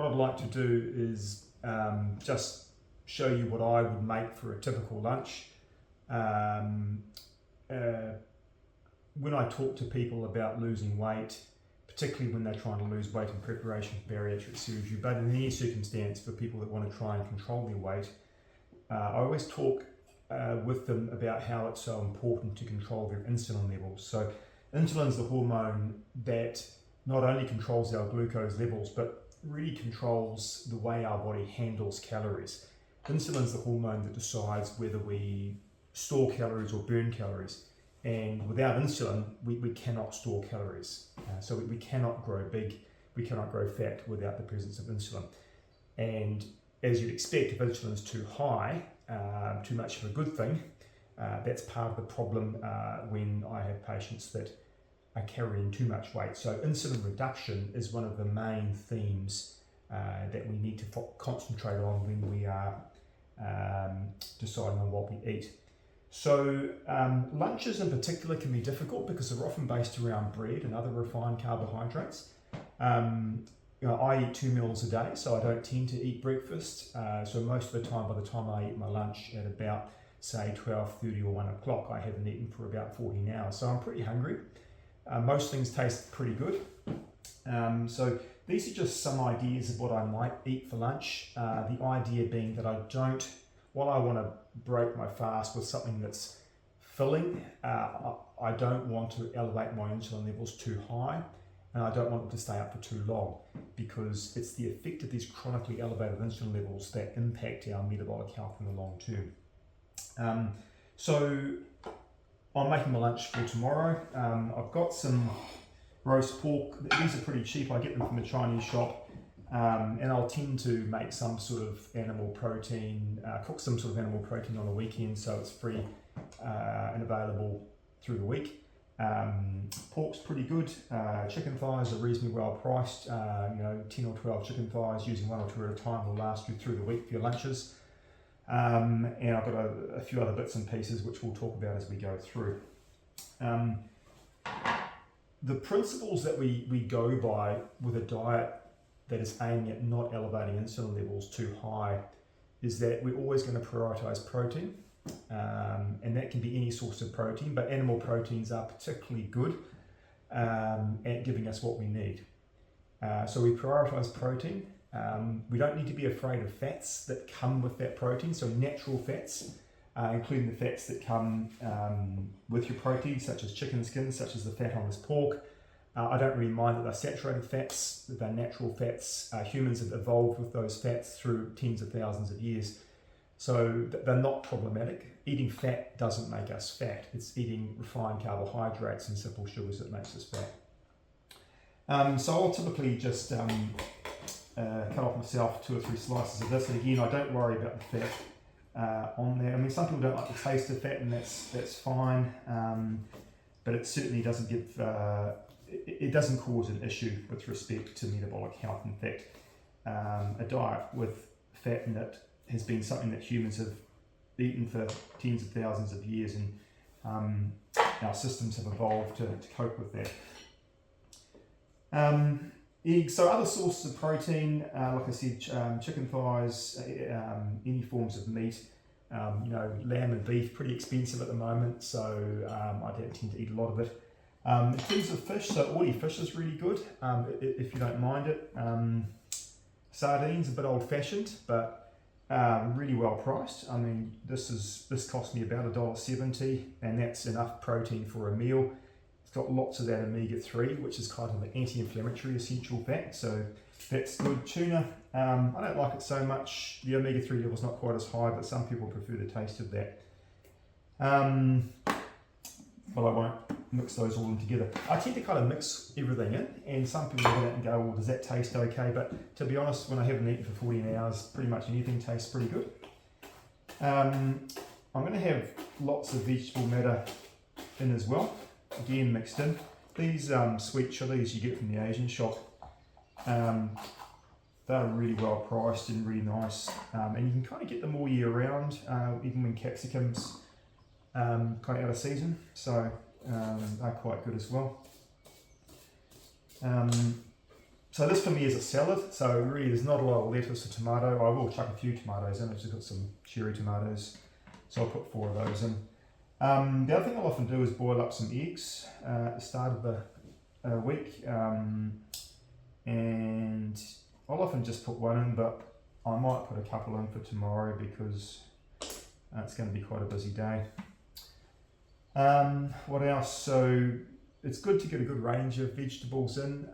what I'd like to do is just show you what I would make for a typical lunch. When I talk to people about losing weight, particularly when they're trying to lose weight in preparation for bariatric surgery, but in any circumstance for people that want to try and control their weight, I always talk with them about how it's so important to control their insulin levels. So insulin is the hormone that not only controls our glucose levels, but really controls the way our body handles calories. Insulin is the hormone that decides whether we store calories or burn calories. And without insulin, we cannot store calories. So we cannot grow big, we cannot grow fat without the presence of insulin. And as you'd expect, if insulin is too high, too much of a good thing, that's part of the problem when I have patients that are carrying too much weight. So insulin reduction is one of the main themes that we need to concentrate on when we are deciding on what we eat. So lunches in particular can be difficult because they're often based around bread and other refined carbohydrates. I eat 2 meals a day, so I don't tend to eat breakfast. So most of the time, by the time I eat my lunch at about, say, 12:30 or 1 o'clock, I haven't eaten for about 14 hours. So I'm pretty hungry. Most things taste pretty good. So these are just some ideas of what I might eat for lunch. The idea being that while I want to break my fast with something that's filling, I don't want to elevate my insulin levels too high, and I don't want them to stay up for too long, because it's the effect of these chronically elevated insulin levels that impact our metabolic health in the long term. So I'm making my lunch for tomorrow. I've got some roast pork. These are pretty cheap. I get them from a Chinese shop. And I'll tend to make some sort of animal protein, cook some sort of animal protein on the weekend, so it's free and available through the week. Pork's pretty good. Chicken thighs are reasonably well priced. 10 or 12 chicken thighs using 1 or 2 at a time will last you through the week for your lunches. And I've got a few other bits and pieces which we'll talk about as we go through. The principles that we go by with a diet that is aiming at not elevating insulin levels too high is that we're always going to prioritize protein, and that can be any source of protein, but animal proteins are particularly good at giving us what we need. So we prioritize protein. We don't need to be afraid of fats that come with that protein, so natural fats, including the fats that come with your protein, such as chicken skin, such as the fat on this pork. I don't really mind that they're saturated fats, that they're natural fats. Humans have evolved with those fats through tens of thousands of years, so they're not problematic. Eating fat doesn't make us fat. It's eating refined carbohydrates and simple sugars that makes us fat. So I'll typically just cut off myself 2 or 3 slices of this, and again, I don't worry about the fat on there. I mean, some people don't like the taste of fat, and that's fine, but it certainly doesn't give it doesn't cause an issue with respect to metabolic health. In fact, a diet with fat in it has been something that humans have eaten for tens of thousands of years, and our systems have evolved to cope with that. Eggs, so other sources of protein, like I said, chicken thighs, any forms of meat. Lamb and beef, pretty expensive at the moment, so I don't tend to eat a lot of it. In terms of fish, so oily fish is really good, if you don't mind it. Sardines, a bit old-fashioned, but really well priced. I mean, this cost me about $1.70, and that's enough protein for a meal. It's got lots of that omega-3, which is kind of an anti-inflammatory essential fat, so that's good. Tuna, I don't like it so much. The omega-3 level's not quite as high, but some people prefer the taste of that. But I won't mix those all in together. I tend to kind of mix everything in, and some people look at it and go, well, does that taste okay? But to be honest, when I haven't eaten for 14 hours, pretty much anything tastes pretty good. I'm going to have lots of vegetable matter in as well, again mixed in. These sweet chilies you get from the Asian shop, they're really well priced and really nice, and you can kind of get them all year round, even when capsicums kind of out of season, so they're quite good as well. So this for me is a salad, so really there's not a lot of lettuce or tomato. I will chuck a few tomatoes in. I've just got some cherry tomatoes, so I'll put 4 of those in. The other thing I'll often do is boil up some eggs at the start of the week, and I'll often just put 1 in, but I might put a couple in for tomorrow because it's going to be quite a busy day. What else? So it's good to get a good range of vegetables in.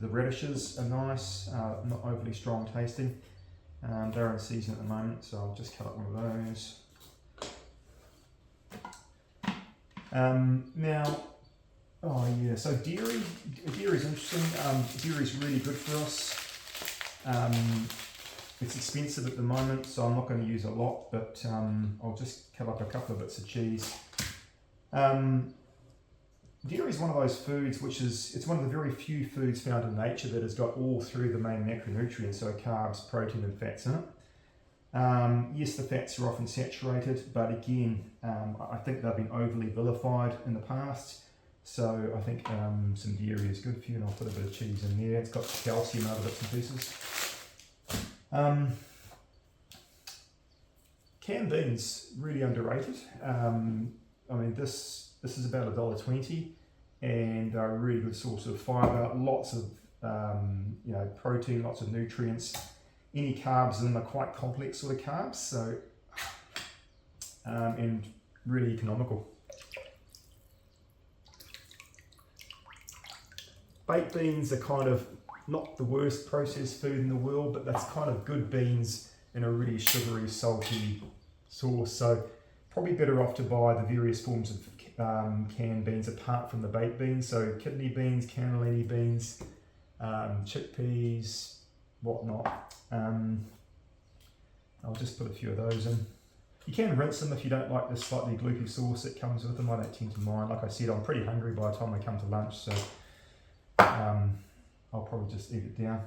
The radishes are nice, not overly strong tasting. They're in season at the moment, so I'll just cut up one of those. Now, oh yeah, so dairy is interesting. Dairy is really good for us. It's expensive at the moment, so I'm not going to use a lot, but I'll just cut up a couple of bits of cheese. Dairy is one of those foods it's one of the very few foods found in nature that has got all 3 of the main macronutrients, so carbs, protein and fats in it. Yes, the fats are often saturated, but again, I think they've been overly vilified in the past. So I think some dairy is good for you, and I'll put a bit of cheese in there. It's got calcium and other bits and pieces. Canned beans, really underrated. I mean, this is about $1.20, and they're a really good source of fibre. Lots of protein, lots of nutrients. Any carbs in them are quite complex sort of carbs, so and really economical. Baked beans are kind of not the worst processed food in the world, but that's kind of good beans in a really sugary, salty sauce. So probably better off to buy the various forms of canned beans apart from the baked beans. So kidney beans, cannellini beans, chickpeas, whatnot. I'll just put a few of those in. You can rinse them if you don't like the slightly gloopy sauce that comes with them. I don't tend to mind. Like I said, I'm pretty hungry by the time I come to lunch, so I'll probably just eat it down.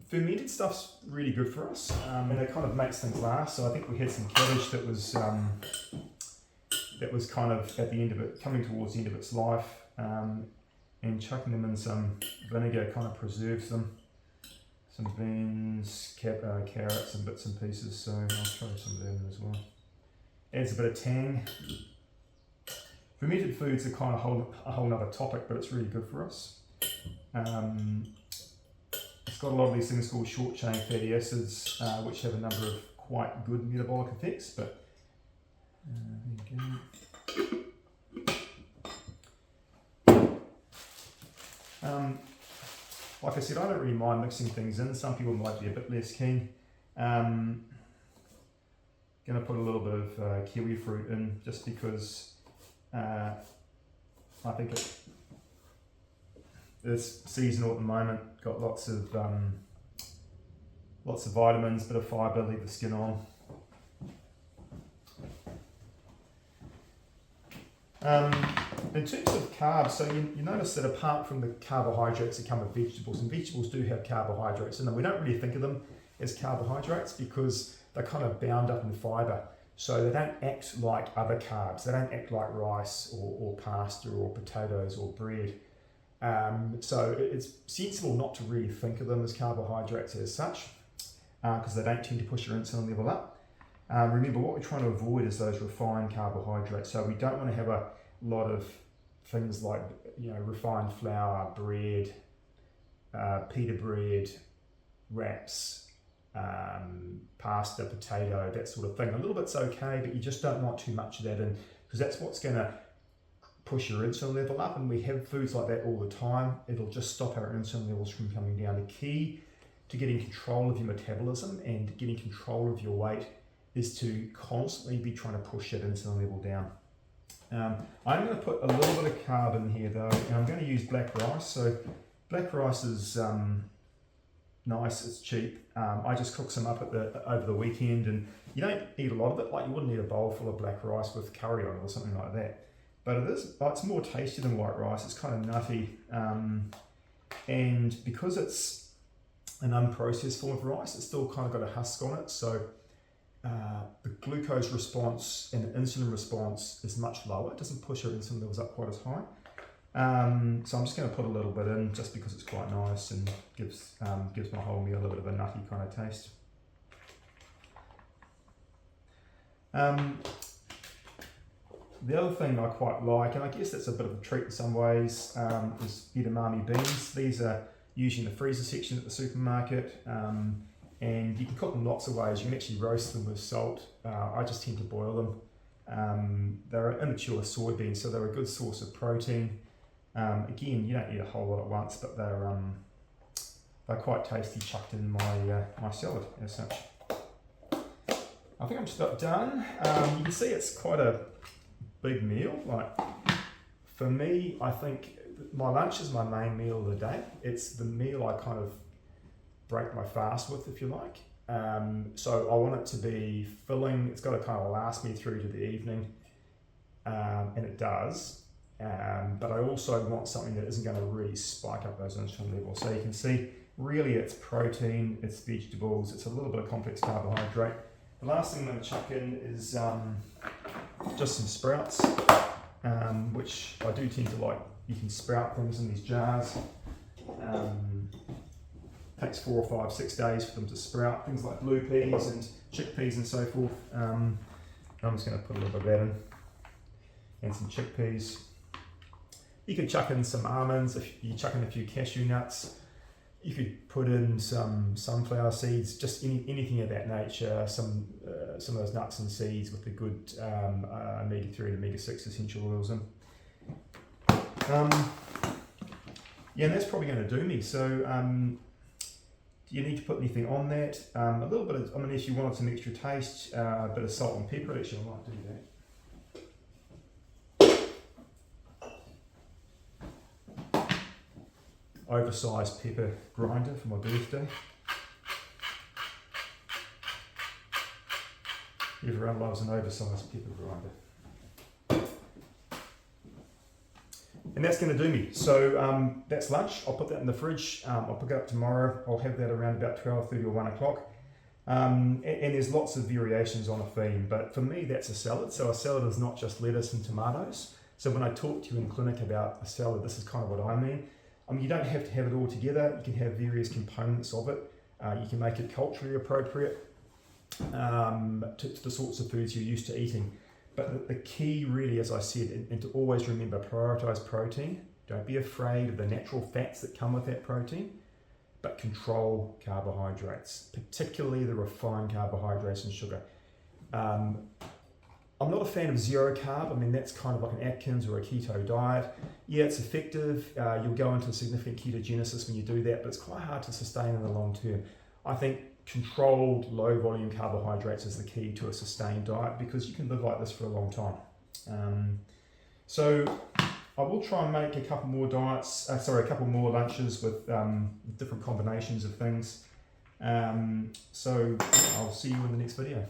Fermented stuff's really good for us, and it kind of makes things last. So I think we had some cabbage that was kind of at the end of it, coming towards the end of its life, and chucking them in some vinegar kind of preserves them. Some beans, carrots and bits and pieces, so I'll throw some of them in as well. Adds a bit of tang. Fermented foods are kind of a whole other topic, but it's really good for us. It's got a lot of these things called short chain fatty acids, which have a number of quite good metabolic effects, but there you go. Like I said, I don't really mind mixing things in. Some people might be a bit less keen. Going to put a little bit of kiwi fruit in just because I think it's seasonal at the moment. Got lots of vitamins, bit of fibre, leave the skin on. In terms of carbs, so you notice that apart from the carbohydrates that come with vegetables, and vegetables do have carbohydrates in them, we don't really think of them as carbohydrates because they're kind of bound up in fibre. So they don't act like other carbs. They don't act like rice or pasta or potatoes or bread. So it's sensible not to really think of them as carbohydrates as such, because they don't tend to push your insulin level up. Remember, what we're trying to avoid is those refined carbohydrates. So we don't want to have a lot of things like refined flour, bread, pita bread, wraps, pasta, potato, that sort of thing. A little bit's okay, but you just don't want too much of that in, because that's what's going to push your insulin level up, and we have foods like that all the time. It'll just stop our insulin levels from coming down. The key to getting control of your metabolism and getting control of your weight is to constantly be trying to push that insulin level down. I'm going to put a little bit of carb in here though, and I'm going to use black rice. So black rice is nice, it's cheap. I just cook some up over the weekend, and you don't eat a lot of it. Like you wouldn't eat a bowl full of black rice with curry on it or something like that. But it's more tasty than white rice. It's kind of nutty, and because it's an unprocessed form of rice, it's still kind of got a husk on it. So the glucose response and the insulin response is much lower. It doesn't push our insulin levels up quite as high. So I'm just going to put a little bit in just because it's quite nice and gives my whole meal a little bit of a nutty kind of taste. The other thing I quite like, and I guess that's a bit of a treat in some ways, is edamame beans. These are usually in the freezer section at the supermarket, and you can cook them lots of ways. You can actually roast them with salt. I just tend to boil them. They're immature soybeans, so they're a good source of protein. Again, you don't need a whole lot at once, but they're quite tasty chucked in my salad as such. I think I'm just about done. You can see it's quite a big meal. Like, for me, I think my lunch is my main meal of the day. It's the meal I kind of break my fast with, if you like. So I want it to be filling. It's got to kind of last me through to the evening, and it does. But I also want something that isn't going to really spike up those insulin levels. So you can see, really, it's protein, it's vegetables, it's a little bit of complex carbohydrate. The last thing I'm going to chuck in is just some sprouts, which I do tend to like. You can sprout things in these jars. Takes 4 or 5, 6 days for them to sprout. Things like blue peas and chickpeas and so forth. I'm just going to put a little bit of that in, and some chickpeas. You could chuck in some almonds. If you chuck in a few cashew nuts, you could put in some sunflower seeds. Just anything of that nature. Some of those nuts and seeds with the good omega-3 and omega-6 essential oils in. Yeah, and that's probably going to do me. So, do you need to put anything on that? A little bit of, if you wanted some extra taste, a bit of salt and pepper. Actually, I might do that. Oversized pepper grinder for my birthday. Everyone loves an oversized pepper grinder. And that's going to do me. So that's lunch. I'll put that in the fridge. I'll pick it up tomorrow. I'll have that around about 12:30 or 1 o'clock. And there's lots of variations on a theme, but for me that's a salad. So a salad is not just lettuce and tomatoes. So when I talk to you in clinic about a salad, this is kind of what I mean. You don't have to have it all together. You can have various components of it. You can make it culturally appropriate to the sorts of foods you're used to eating. But the key really, as I said, and to always remember, prioritise protein. Don't be afraid of the natural fats that come with that protein, but control carbohydrates, particularly the refined carbohydrates and sugar. I'm not a fan of zero carb. That's kind of like an Atkins or a keto diet. Yeah, it's effective. You'll go into significant ketogenesis when you do that, but it's quite hard to sustain in the long term. I think controlled low volume carbohydrates is the key to a sustained diet, because you can live like this for a long time. So I will try and make a couple more lunches with different combinations of things. So I'll see you in the next video.